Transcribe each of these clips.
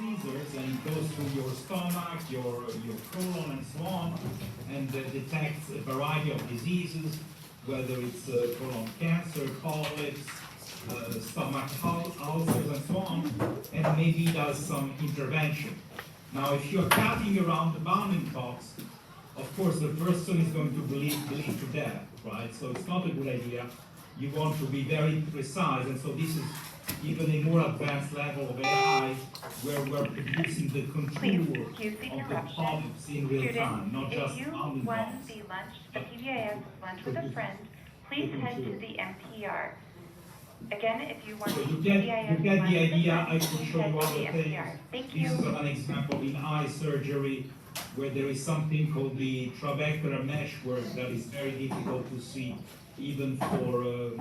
scissors, and it goes through your stomach, your colon, and so on, and detects a variety of diseases, whether it's colon cancer, polyps, stomach ulcers, and so on, and maybe does some intervention. Now, if you're cutting around the bounding box, of course, the person is going to bleed to death, right? So it's not a good idea. You want to be very precise, and so this is even a more advanced level of AI, where we're producing the contour of the polyps in real time, not just bounding box. If you won the lunch, the PBIS lunch with a friend, please head to the MPR. Again, if you want so the you get PBIS the lunch with a idea. friend, I could please show head you to other the things. MPR. Thank This you. is an example in eye surgery, where there is something called the trabecular meshwork that is very difficult to see, even for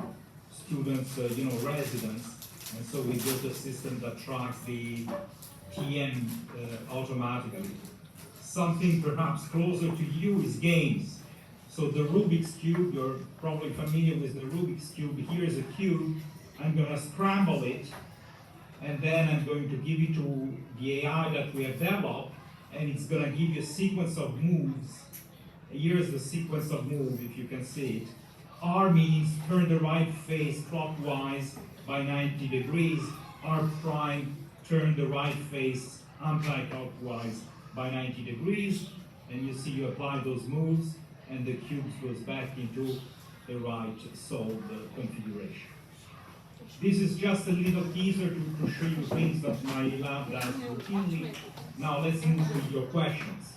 students, residents. And so we built a system that tracks the TM automatically. Something perhaps closer to you is games. So the Rubik's Cube, you're probably familiar with the Rubik's Cube. Here's a cube. I'm going to scramble it, and then I'm going to give it to the AI that we have developed, and it's going to give you a sequence of moves. Here's the sequence of moves, if you can see it. R means turn the right face clockwise by 90 degrees. R prime, turn the right face anti-clockwise by 90 degrees. And you see you apply those moves, and the cube goes back into the right solved configuration. This is just a little teaser to show you things that my lab does routinely. Now let's move to your questions.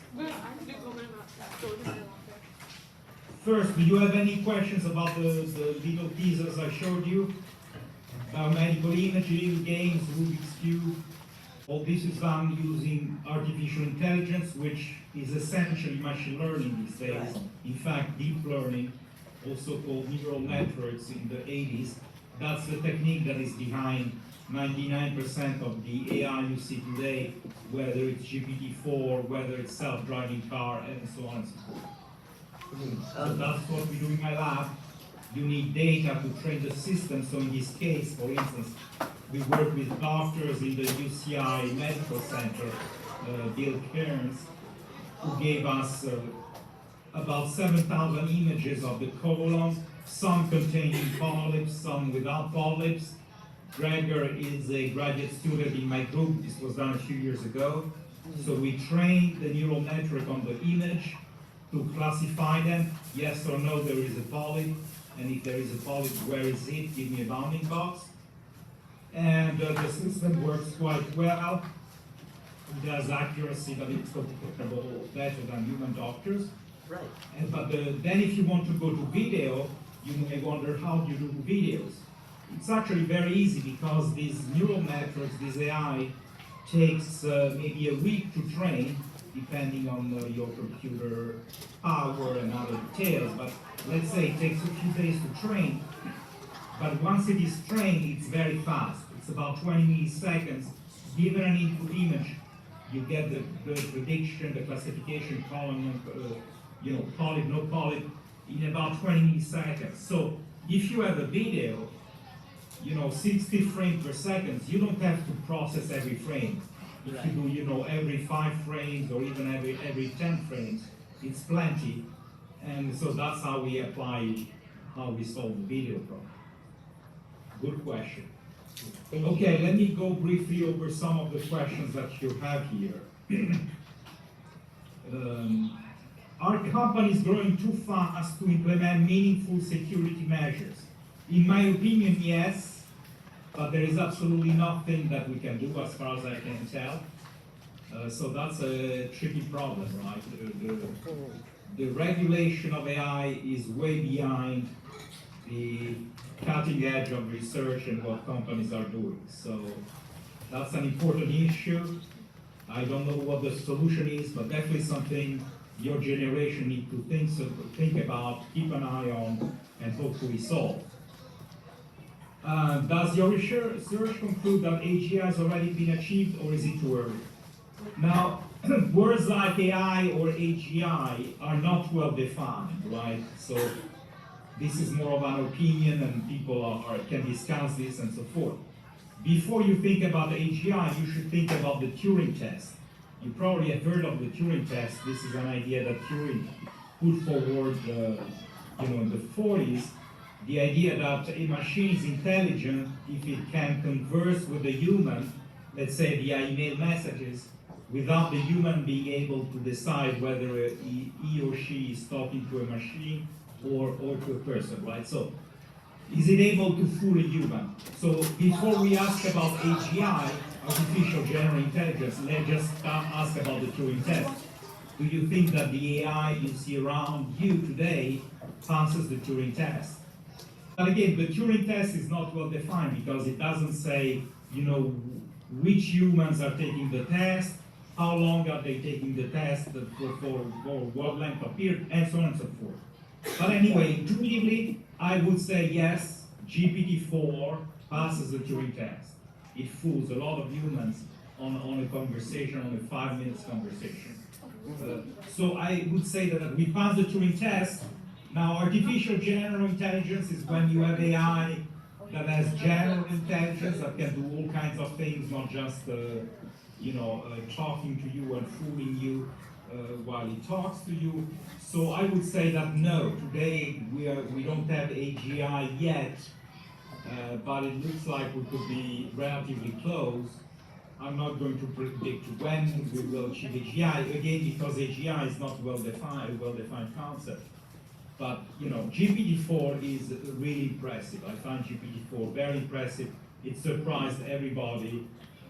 First, do you have any questions about the little teasers I showed you? Biomedical imaging, games, Rubik's Cube. All this is done using artificial intelligence, which is essentially machine learning these days. Right. In fact, deep learning, also called neural networks in the 80s, that's the technique that is behind 99% of the AI you see today, whether it's GPT-4, whether it's self-driving car, and so on and so forth. So that's what we do in my lab. You need data to train the system. So in this case, for instance, we work with doctors in the UCI Medical Center, Bill Cairns, who gave us about 7,000 images of the colon, some containing polyps, some without polyps. Gregor is a graduate student in my group. This was done a few years ago. So we trained the neural network on the image to classify them. Yes or no, there is a polyp. And if there is a polyp, where is it? Give me a bounding box. And the system works quite well. It has accuracy that it's comparable better than human doctors. Right. But then if you want to go to video, you may wonder, how do you do videos? It's actually very easy, because these neural networks, this AI, takes maybe a week to train, depending on your computer power and other details. But let's say it takes a few days to train. But once it is trained, it's very fast. It's about 20 milliseconds. Given an input image, you get the prediction, the classification column, polyp, no polyp, in about 20 milliseconds. So if you have a video, 60 frames per second, you don't have to process every frame. If you do, every 5 frames or even every 10 frames, it's plenty. And so that's how we apply, how we solve the video problem. Good question. Okay, let me go briefly over some of the questions that you have here. Are companies growing too fast to implement meaningful security measures? In my opinion, yes, but there is absolutely nothing that we can do as far as I can tell. So that's a tricky problem, right? The regulation of AI is way behind the cutting edge of research and what companies are doing. So that's an important issue. I don't know what the solution is, but definitely something your generation needs to think about, keep an eye on, and hopefully solve. Does your research conclude that AGI has already been achieved, or is it too early? Now, words like AI or AGI are not well defined, right? So this is more of an opinion, and people can discuss this and so forth. before you think about AGI, you should think about the Turing test. You probably have heard of the Turing test. This is an idea that Turing put forward, in the 40s. The idea that a machine is intelligent if it can converse with a human, let's say via email messages, without the human being able to decide whether he or she is talking to a machine or to a person, right? So, is it able to fool a human? So, before we ask about AGI, artificial general intelligence, let's just ask about the Turing test. Do you think that the AI you see around you today passes the Turing test? But again, the Turing test is not well defined because it doesn't say, which humans are taking the test, how long are they taking the test, for what length of period, and so on and so forth. But anyway, intuitively, I would say yes, GPT-4 passes the Turing test. It fools a lot of humans on a conversation, on a 5 minutes conversation. So I would say that we pass the Turing test. Now, artificial general intelligence is when you have AI that has general intelligence that can do all kinds of things, not just talking to you and fooling you while he talks to you. So I would say that no, today we don't have AGI yet, but it looks like we could be relatively close. I'm not going to predict when we will achieve AGI, again, because AGI is not a well-defined concept. But, GPT-4 is really impressive. I find GPT-4 very impressive. It surprised everybody.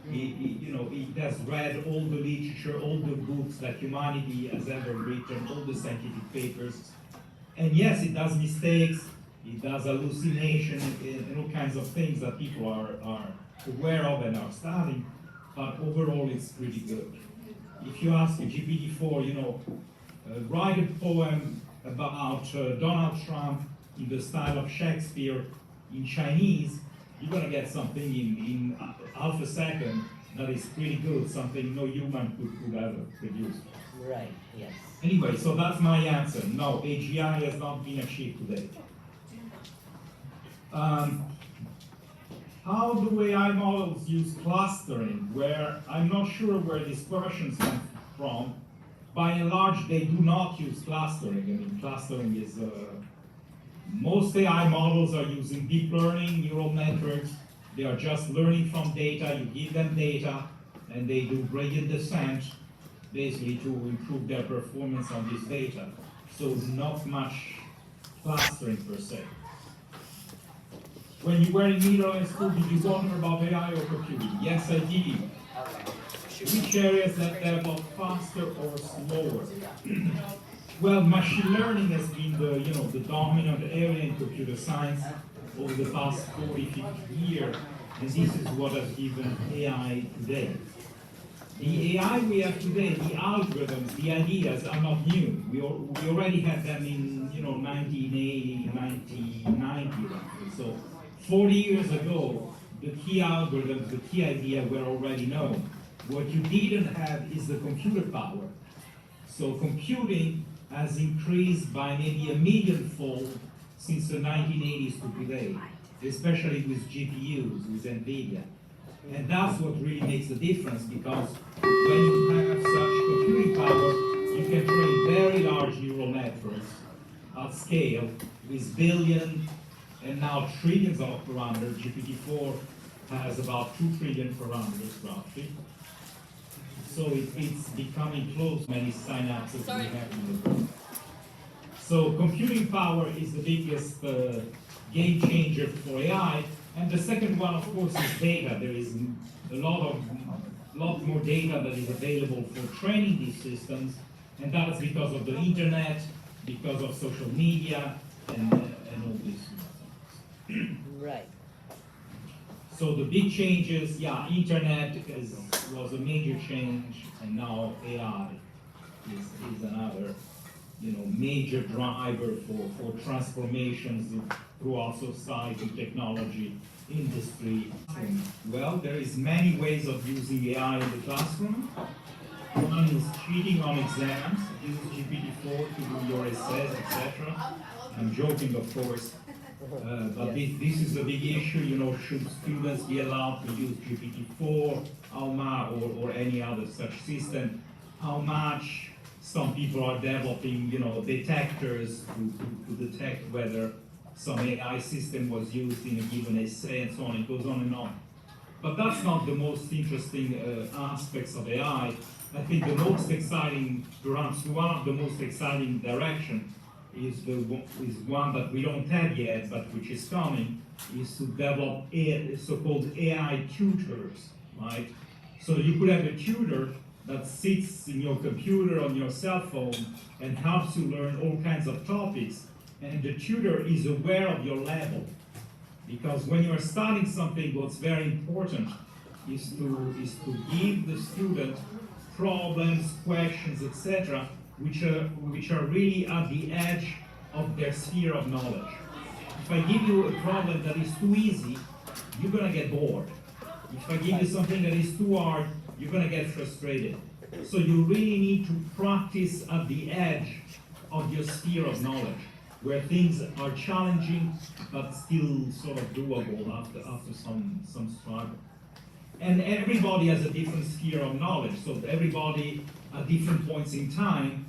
It has read all the literature, all the books that humanity has ever written, all the scientific papers. And yes, it does mistakes, it does hallucination, and all kinds of things that people are aware of and are studying. But overall, it's pretty good. If you ask a GPT-4, write a poem about Donald Trump in the style of Shakespeare in Chinese, you're going to get something in half a second that is pretty good, something no human could ever produce. Right, yes. Anyway, so that's my answer. No, AGI has not been achieved today. How do AI models use clustering? Where I'm not sure where these questions come from. By and large, they do not use clustering. I mean, clustering is, most AI models are using deep learning, neural networks. They are just learning from data. You give them data, and they do gradient descent, basically to improve their performance on this data. So not much clustering per se. When you were in middle school, did you wonder about AI or computing? Yes, I did. Which areas that develop faster or slower? Well, machine learning has been the dominant area in computer science over the past 40, 50 years, and this is what has given AI today. The AI we have today, the algorithms, the ideas are not new. We already had them in 1980, 1990 roughly. So 40 years ago, the key algorithms, the key idea were already known. What you didn't have is the computer power. So computing has increased by maybe 1 million-fold since the 1980s to today, especially with GPUs, with NVIDIA. And that's what really makes the difference, because when you have such computing power, you can train very large neural networks at scale with billion and now trillions of parameters. GPT-4 has about 2 trillion parameters roughly. So it's becoming close to many synapses we have in the brain. So computing power is the biggest game changer for AI. And the second one, of course, is data. There is a lot more data that is available for training these systems, and that's because of the internet, because of social media, and all these things. Right. So the big changes, internet was a major change, and now AI is another, major driver for transformations throughout society, technology, industry. Well, there is many ways of using AI in the classroom. One is cheating on exams, use GPT-4 to do your essays, etc. I'm joking, of course. But this is a big issue, you know, should students be allowed to use GPT-4, or any other such system? How much some people are developing, you know, detectors to detect whether some AI system was used in a given essay and so on, it goes on and on. But that's not the most interesting aspects of AI. I think the most exciting, perhaps one of the most exciting direction is one that we don't have yet, but which is coming, is to develop so-called AI tutors, right? So you could have a tutor that sits in your computer on your cell phone and helps you learn all kinds of topics, and the tutor is aware of your level. Because when you're studying something, what's very important is to give the student problems, questions, etc., which are really at the edge of their sphere of knowledge. If I give you a problem that is too easy, you're gonna get bored. If I give you something that is too hard, you're gonna get frustrated. So you really need to practice at the edge of your sphere of knowledge, where things are challenging but still sort of doable after some struggle. And everybody has a different sphere of knowledge, so everybody at different points in time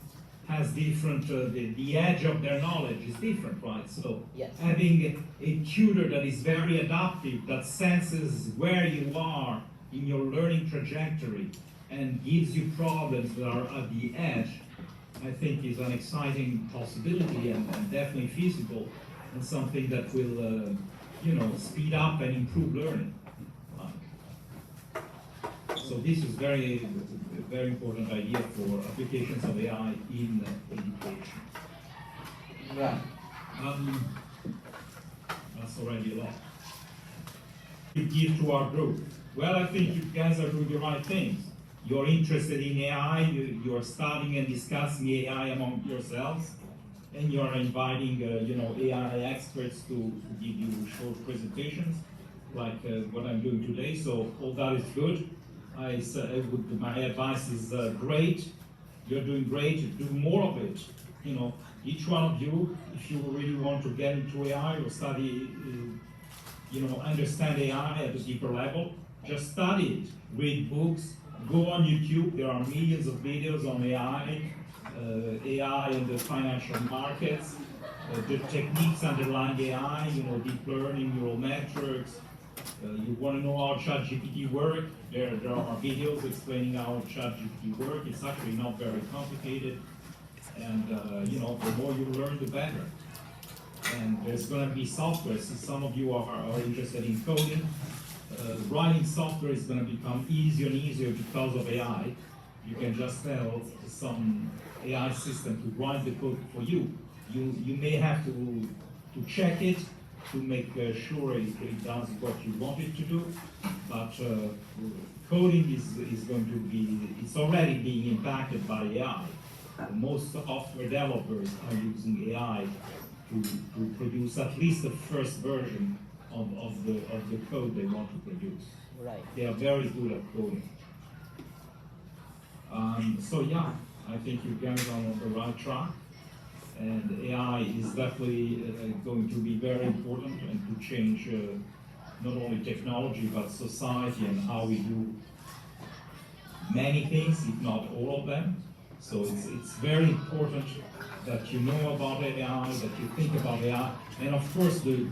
has different, the edge of their knowledge is different, right? So yes. Having a tutor that is very adaptive, that senses where you are in your learning trajectory and gives you problems that are at the edge, I think is an exciting possibility and definitely feasible, and something that will, speed up and improve learning. So this is very important idea for applications of AI in education. Right. That's already a lot. To give to our group. Well, I think you guys are doing the right things. You're interested in AI, you're studying and discussing AI among yourselves, and you're inviting, AI experts to give you short presentations, like what I'm doing today. So all that is good. My advice is great. You're doing great. Do more of it. Each one of you, if you really want to get into AI or study, understand AI at a deeper level, just study it. Read books. Go on YouTube. There are millions of videos on AI, AI in the financial markets, the techniques underlying AI. Deep learning, neural networks. You want to know how ChatGPT works? There are videos explaining how ChatGPT works. It's actually not very complicated, and the more you learn, the better. And there's going to be software. So some of you are interested in coding. Writing software is going to become easier and easier because of AI. You can just tell some AI system to write the code for you. You may have to check it to make sure it does what you want it to do, but coding is going to be, it's already being impacted by AI. Most software developers are using AI to produce at least the first version of the code they want to produce. Right. They are very good at coding. So yeah, I think you guys are on the right track. And AI is definitely going to be very important and to change not only technology but society and how we do many things, if not all of them. So it's very important that you know about AI, that you think about AI. And of course, the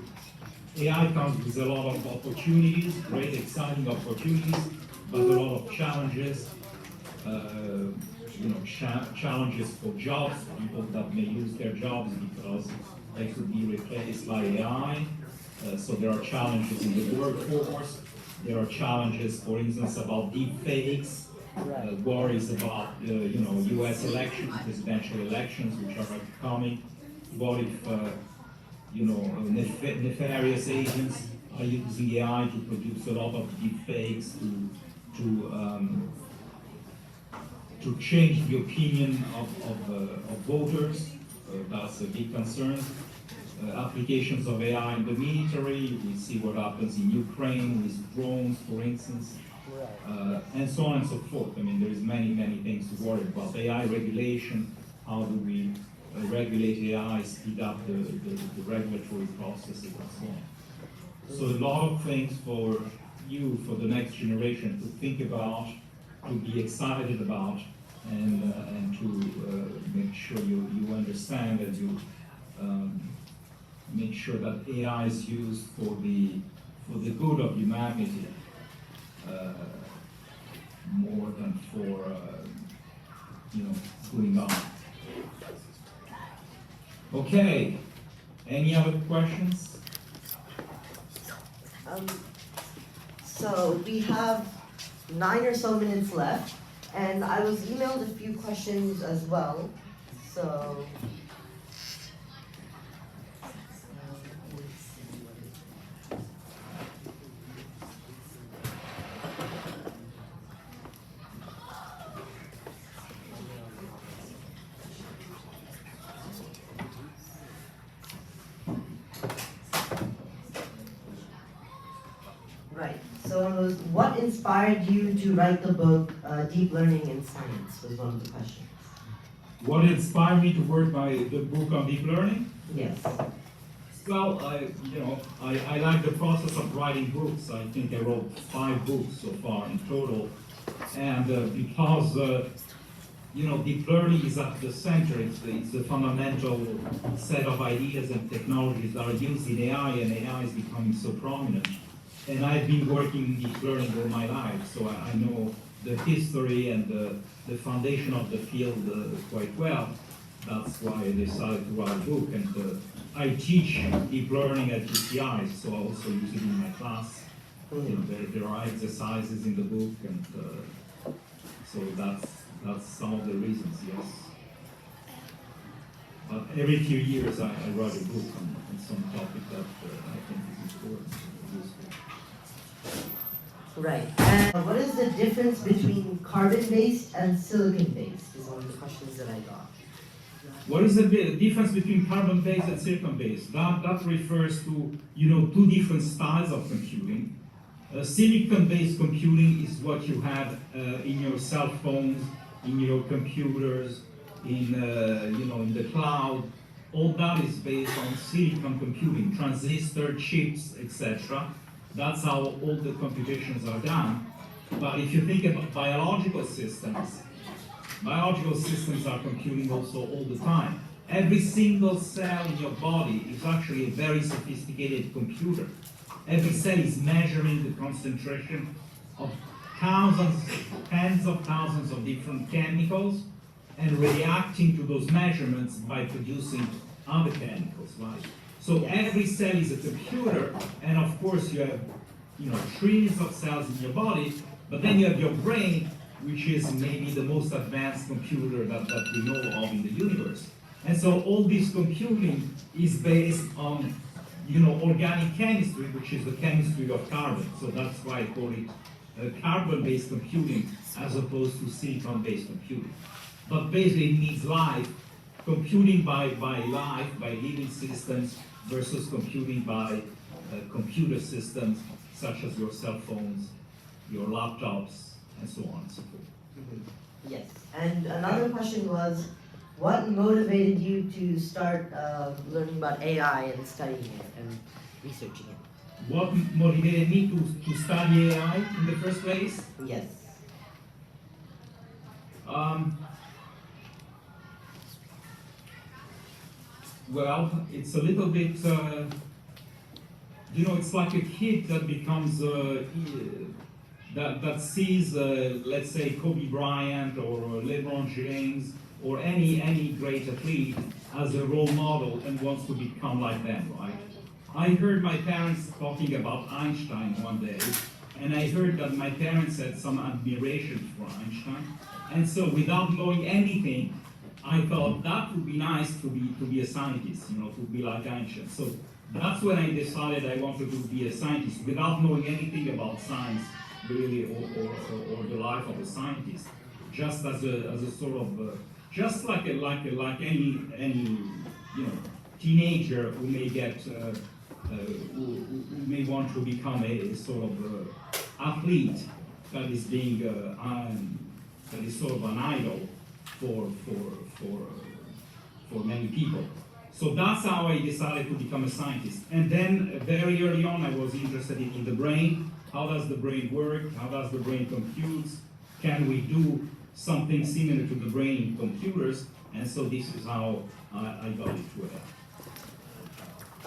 AI comes with a lot of opportunities, great, exciting opportunities, but a lot of challenges. Challenges for jobs, people that may lose their jobs because they could be replaced by AI. So there are challenges in the workforce. There are challenges, for instance, about deep fakes, worries about U.S. elections, presidential elections, which are coming. What if nefarious agents are using AI to produce a lot of deep fakes to change the opinion of voters? That's a big concern. Applications of AI in the military, we see what happens in Ukraine with drones, for instance, and so on and so forth. I mean, there's many things to worry about. AI regulation, how do we regulate AI, speed up the regulatory processes and so on. So a lot of things for you, for the next generation to think about, to be excited about, and to make sure you understand and you make sure that AI is used for the good of humanity more than for going on. Okay. Any other questions? So we have 9 or so minutes left, and I was emailed a few questions as well. So right. So it was, what inspired you to write the book Deep Learning in Science was one of the questions. What inspired me to work by the book on deep learning? Yes. Well, I like the process of writing books. I think I wrote 5 books so far in total, and because deep learning is at the center. It's the fundamental set of ideas and technologies that are used in AI, and AI is becoming so prominent. And I've been working in deep learning all my life, so I know the history and the foundation of the field quite well. That's why I decided to write a book, and I teach deep learning at UCI, so I also use it in my class. There are exercises in the book, and so that's some of the reasons, yes. But every few years I write a book on some topic that I think is important and useful. Right. And what is the difference between carbon-based and silicon-based is one of the questions that I got. What is the difference between carbon-based and silicon-based? That refers to 2 different styles of computing. Silicon-based computing is what you have in your cell phones, in your computers, in the cloud. All that is based on silicon computing, transistor, chips, etc. That's how all the computations are done. But if you think about biological systems are computing also all the time. Every single cell in your body is actually a very sophisticated computer. Every cell is measuring the concentration of tens of thousands of different chemicals and reacting to those measurements by producing other chemicals, right? So every cell is a computer, and of course you have trillions of cells in your body, but then you have your brain, which is maybe the most advanced computer that we know of in the universe. And so all this computing is based on organic chemistry, which is the chemistry of carbon. So that's why I call it carbon-based computing as opposed to silicon-based computing. But basically it means life, computing by life, by living systems, versus computing by computer systems such as your cell phones, your laptops, and so on and so forth. Mm-hmm. Yes. And another question was, what motivated you to start learning about AI and studying it and researching it? What motivated me to study AI in the first place? Yes. Well, it's a little bit, it's like a kid that becomes, that sees, let's say, Kobe Bryant or LeBron James or any great athlete as a role model and wants to become like them, right? I heard my parents talking about Einstein one day, and I heard that my parents had some admiration for Einstein. And so without knowing anything, I thought that would be nice to be a scientist, to be like Einstein. So that's when I decided I wanted to be a scientist without knowing anything about science, really, or the life of a scientist. Just as a sort of, just like any teenager who may get, who may want to become a sort of athlete that is being, that is sort of an idol for for many people. So that's how I decided to become a scientist. And then very early on, I was interested in the brain. How does the brain work? How does the brain compute? Can we do something similar to the brain in computers? And so this is how I got into it.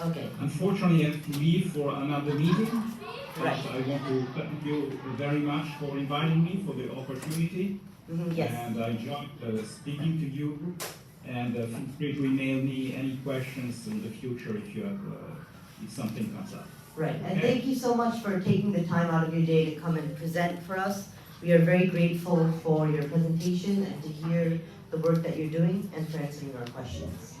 Okay. Unfortunately, I have to leave for another meeting. Right. But I want to thank you very much for inviting me, for the opportunity. Yes. And I enjoyed speaking to you. And feel free to email me any questions in the future if you have, if something comes up. Right. And Okay. thank you so much for taking the time out of your day to come and present for us. We are very grateful for your presentation and to hear the work that you're doing and for answering our questions.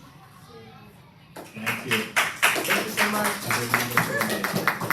Thank you. Thank you so much. Have a wonderful day.